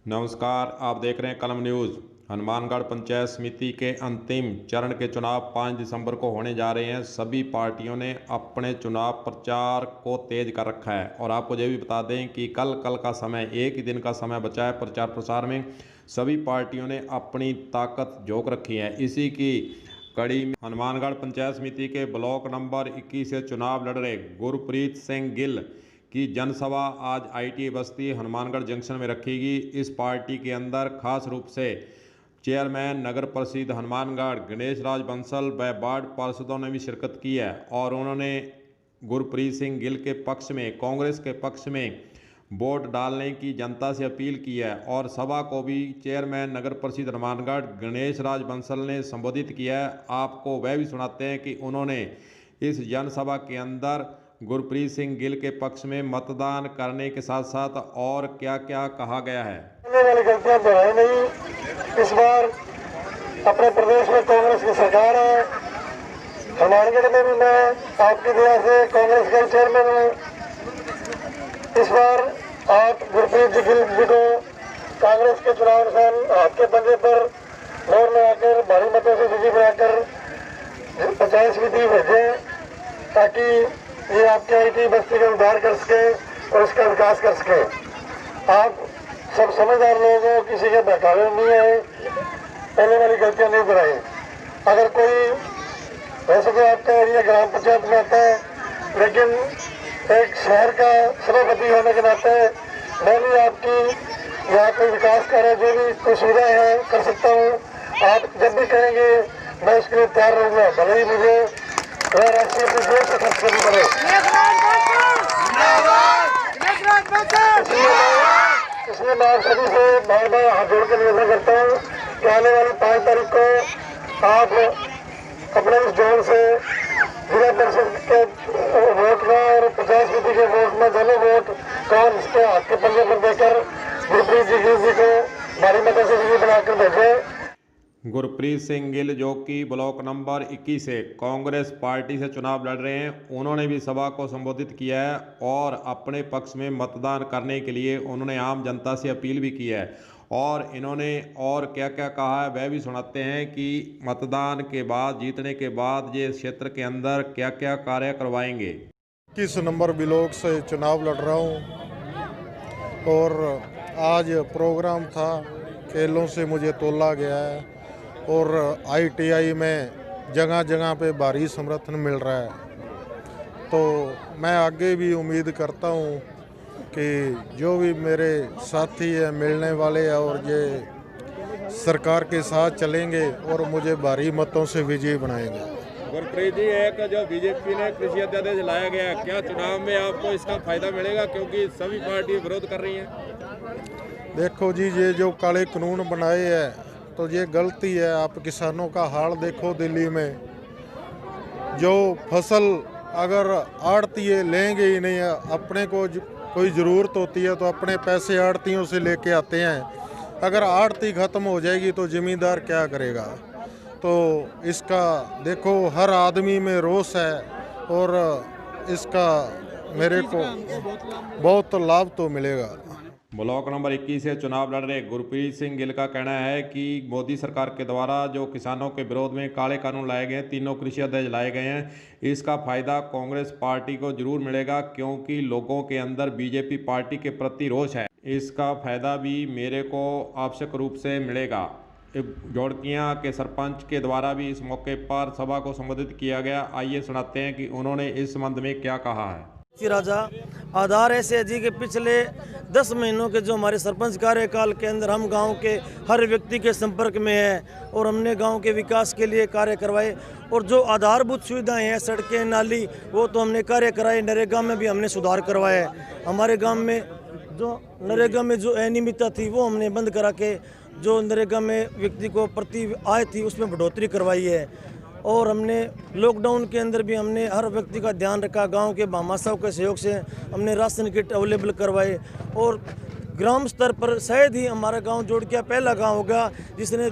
नमस्कार, आप देख रहे हैं कलम न्यूज़। हनुमानगढ़ पंचायत समिति के अंतिम चरण के चुनाव 5 दिसंबर को होने जा रहे हैं। सभी पार्टियों ने अपने चुनाव प्रचार को तेज कर रखा है और आपको ये भी बता दें कि कल का समय, एक ही दिन का समय बचा है प्रचार प्रसार में। सभी पार्टियों ने अपनी ताकत झोंक रखी है। इसी की कड़ी में हनुमानगढ़ पंचायत समिति के ब्लॉक नंबर 21 से चुनाव लड़ रहे गुरप्रीत सिंह गिल की जनसभा आज ITA बस्ती हनुमानगढ़ जंक्शन में रखेगी। इस पार्टी के अंदर खास रूप से चेयरमैन नगर परिषद हनुमानगढ़ गणेश राज बंसल व वार्ड पार्षदों ने भी शिरकत की है और उन्होंने गुरप्रीत सिंह गिल के पक्ष में, कांग्रेस के पक्ष में वोट डालने की जनता से अपील की है। और सभा को भी चेयरमैन नगर परिषद हनुमानगढ़ गणेश राज बंसल ने संबोधित किया है। आपको वह भी सुनाते हैं कि उन्होंने इस जनसभा के अंदर गुरप्रीत सिंह गिल के पक्ष में मतदान करने के साथ साथ और क्या क्या कहा गया है। वाली गलतियां दोहराई नहीं। इस बार अपने प्रदेश में कांग्रेस की सरकार है। हनुमानगढ़ में भी मैं आपकी दया से कांग्रेस का चेयरमैन हूँ। इस बार आप गुरप्रीत गिल जी को कांग्रेस के चुनाव निशान आपके बंदे पर वोट लगाकर भारी मतों से विजयी बनाकर पंचायत समिति भेजें ताकि ये आपके ITA बस्ती का उद्धार कर सके और इसका विकास कर सके। आप सब समझदार लोग हो, किसी के बहकावे नहीं है, पहले वाली गलतियां नहीं दोहराई। अगर कोई वैसे तो आपका एरिया ग्राम पंचायत में आता है, लेकिन एक शहर का सभापति होने के नाते मैं भी आपकी यहाँ कोई विकास कार्य जो भी कोई सुविधा है कर सकता हूँ। आप जब भी कहेंगे मैं उसके लिए तैयार रहूँगा, भले ही मुझे राष्ट्रीय से खर्च करनी पड़े। इसलिए मैं आप सभी से बार बार हाथ जोड़ कर निवेदन करता हूँ कि आने वाली 5 तारीख को आप अपने इस जोन से जिला परिषद के वोट में और पंचायत समिति के वोट में दोनों वोट कौन इसके हाथ के पल्ले पर देकर गुरप्रीत जी को भारी मतों से विजयी बनाकर भेजें। गुरप्रीत सिंह गिल जो कि ब्लॉक नंबर 21 से कांग्रेस पार्टी से चुनाव लड़ रहे हैं, उन्होंने भी सभा को संबोधित किया है और अपने पक्ष में मतदान करने के लिए उन्होंने आम जनता से अपील भी की है। और इन्होंने और क्या क्या कहा है वह भी सुनाते हैं कि मतदान के बाद, जीतने के बाद ये क्षेत्र के अंदर क्या क्या कार्य करवाएंगे। 21 नंबर ब्लॉक से चुनाव लड़ रहा हूँ और आज प्रोग्राम था, खेलों से मुझे तोला गया है और ITI में जगह जगह पे भारी समर्थन मिल रहा है। तो मैं आगे भी उम्मीद करता हूँ कि जो भी मेरे साथी हैं, मिलने वाले हैं और ये सरकार के साथ चलेंगे और मुझे भारी मतों से विजयी बनाएंगे। गुरप्रीत जी, एक जो बीजेपी ने कृषि अध्यादेश लाया गया, क्या चुनाव में आपको इसका फायदा मिलेगा, क्योंकि सभी पार्टी विरोध कर रही हैं? देखो जी, ये जो काले कानून बनाए हैं तो ये गलती है। आप किसानों का हाल देखो, दिल्ली में जो फसल अगर आड़तीए लेंगे ही नहीं, अपने को कोई ज़रूरत होती है तो अपने पैसे आड़तियों से लेके आते हैं। अगर आड़ती ख़त्म हो जाएगी तो ज़मींदार क्या करेगा? तो इसका देखो हर आदमी में रोष है और इसका मेरे को बहुत लाभ तो मिलेगा। ब्लॉक नंबर 21 से चुनाव लड़ रहे गुरप्रीत सिंह गिल का कहना है कि मोदी सरकार के द्वारा जो किसानों के विरोध में काले कानून लाए गए हैं, 3 कृषि अध्यादेश लाए गए हैं, इसका फायदा कांग्रेस पार्टी को जरूर मिलेगा क्योंकि लोगों के अंदर बीजेपी पार्टी के प्रति रोष है। इसका फायदा भी मेरे को आवश्यक रूप से मिलेगा। जोड़कियाँ के सरपंच के द्वारा भी इस मौके पर सभा को संबोधित किया गया। आइए सुनाते हैं कि उन्होंने इस संबंध में क्या कहा है। राजा आधार ऐसे है जी के पिछले 10 महीनों के जो हमारे सरपंच कार्यकाल के अंदर हम गांव के हर व्यक्ति के संपर्क में है और हमने गांव के विकास के लिए कार्य करवाए और जो आधारभूत सुविधाएं हैं, सड़कें, नाली, वो तो हमने कार्य कराए। नरेगा में भी हमने सुधार करवाया। हमारे गांव में जो नरेगा में जो अनियमितता थी वो हमने बंद करा के जो नरेगा में व्यक्ति को प्रति आय थी उसमें बढ़ोतरी करवाई है। और हमने लॉकडाउन के अंदर भी हमने हर व्यक्ति का ध्यान रखा। गांव के भामाशाह के सहयोग से हमने राशन किट अवेलेबल करवाए और ग्राम स्तर पर शायद ही हमारा गांव जोड़किया पहला गांव होगा जिसने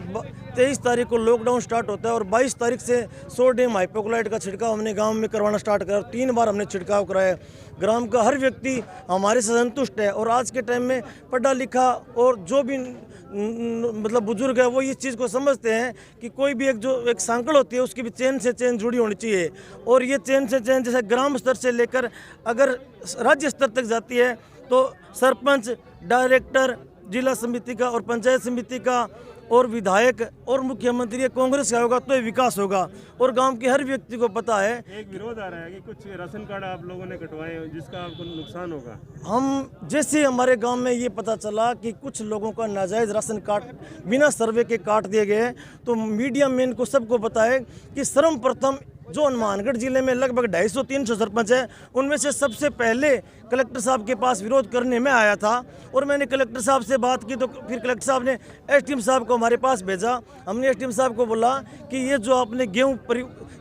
23 तारीख को लॉकडाउन स्टार्ट होता है और 22 तारीख से सोडियम हाइपोक्लोराइड का छिड़काव हमने गांव में करवाना स्टार्ट करा। 3 बार हमने छिड़काव कराया। ग्राम का हर व्यक्ति हमारे से संतुष्ट है और आज के टाइम में पढ़ा लिखा और जो भी मतलब बुजुर्ग है वो इस चीज़ को समझते हैं कि कोई भी एक सांकड़ होती है उसकी भी चेन से चेन जुड़ी होनी चाहिए और ये चेन से चेन जैसे ग्राम स्तर से लेकर अगर राज्य स्तर तक जाती है तो सरपंच, डायरेक्टर, जिला समिति का और पंचायत समिति का और विधायक और मुख्यमंत्री कांग्रेस का होगा तो ये विकास होगा। और गांव के हर व्यक्ति को पता है। एक विरोध आ रहा है कि कुछ राशन कार्ड आप लोगों ने कटवाए जिसका आपको नुकसान होगा। हम जैसे हमारे गांव में ये पता चला कि कुछ लोगों का नाजायज़ राशन कार्ड बिना सर्वे के काट दिए गए तो मीडिया मैन को सबको बताए कि सर्वप्रथम जो हनुमानगढ़ जिले में लगभग 250-300 सरपंच है उनमें से सबसे पहले कलेक्टर साहब के पास विरोध करने में आया था और मैंने कलेक्टर साहब से बात की तो फिर कलेक्टर साहब ने एसडीएम साहब को हमारे पास भेजा। हमने एसडीएम साहब को बोला कि ये जो आपने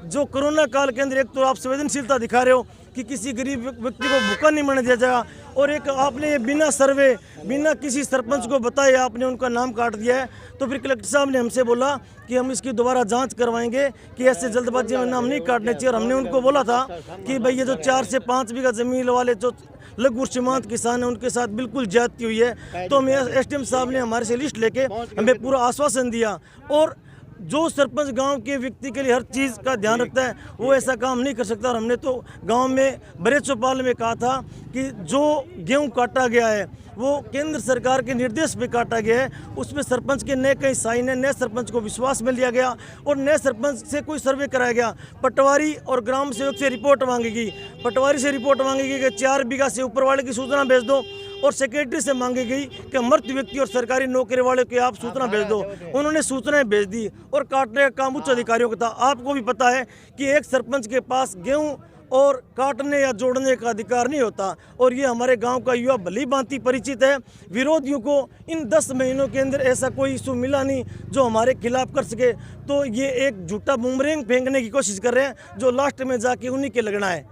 जो कोरोना काल के अंदर एक तो आप संवेदनशीलता दिखा रहे हो कि किसी गरीब व्यक्ति को भूखा नहीं मरने दिया जाएगा और एक आपने ये बिना सर्वे बिना किसी सरपंच को बताए आपने उनका नाम काट दिया है। तो फिर कलेक्टर साहब ने हमसे बोला कि हम इसकी दोबारा जांच करवाएंगे कि ऐसे जल्दबाजी में नाम नहीं काटने चाहिए। और हमने उनको बोला था कि भाई ये जो 4 से 5 बीघा जमीन वाले जो लघु सीमांत किसान हैं उनके साथ बिल्कुल ज्यादती हुई है। तो हमें एसडीएम साहब ने हमारे से लिस्ट लेके हमें पूरा आश्वासन दिया और जो सरपंच गांव के व्यक्ति के लिए हर चीज़ का ध्यान रखता है वो ऐसा काम नहीं कर सकता। और हमने तो गांव में बड़े चौपाल में कहा था कि जो गेहूं काटा गया है वो केंद्र सरकार के निर्देश पे काटा गया है, उसमें सरपंच के नए कई साइन है, नए सरपंच को विश्वास में लिया गया और नए सरपंच से कोई सर्वे कराया गया। पटवारी और ग्राम सेवक से रिपोर्ट मांगी गई, पटवारी से रिपोर्ट मांगी गई कि 4 बीघा से ऊपर वाले की सूचना भेज दो और सेक्रेटरी से मांगी गई कि मृत व्यक्ति और सरकारी नौकरी वाले की आप सूचना भेज दो। उन्होंने सूचनाएं भेज दी और काटने का काम उच्च अधिकारियों का था। आपको भी पता है कि एक सरपंच के पास गेहूं और काटने या जोड़ने का अधिकार नहीं होता और ये हमारे गांव का युवा भली भांति परिचित है। विरोधियों को इन 10 महीनों के अंदर ऐसा कोई इशू मिला नहीं जो हमारे खिलाफ कर सके। तो ये एक झूठा बुमरेंग फेंकने की कोशिश कर रहे हैं जो लास्ट में जाके उन्हीं के लगना है।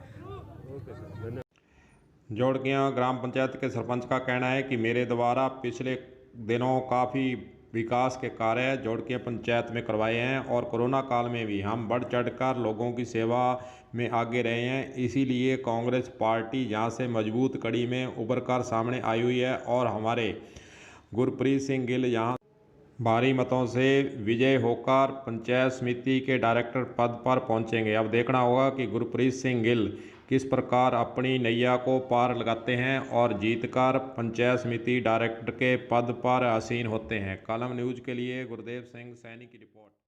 जोड़किया ग्राम पंचायत के सरपंच का कहना है कि मेरे द्वारा पिछले दिनों काफ़ी विकास के कार्य जोड़किया पंचायत में करवाए हैं और कोरोना काल में भी हम बढ़ चढ़कर लोगों की सेवा में आगे रहे हैं। इसीलिए कांग्रेस पार्टी यहाँ से मजबूत कड़ी में उभर कर सामने आई हुई है और हमारे गुरप्रीत सिंह गिल यहाँ भारी मतों से विजय होकर पंचायत समिति के डायरेक्टर पद पर पहुँचेंगे। अब देखना होगा कि गुरप्रीत सिंह गिल किस प्रकार अपनी नैया को पार लगाते हैं और जीतकर पंचायत समिति डायरेक्टर के पद पर आसीन होते हैं। कलम न्यूज़ के लिए गुरदेव सिंह सैनी की रिपोर्ट।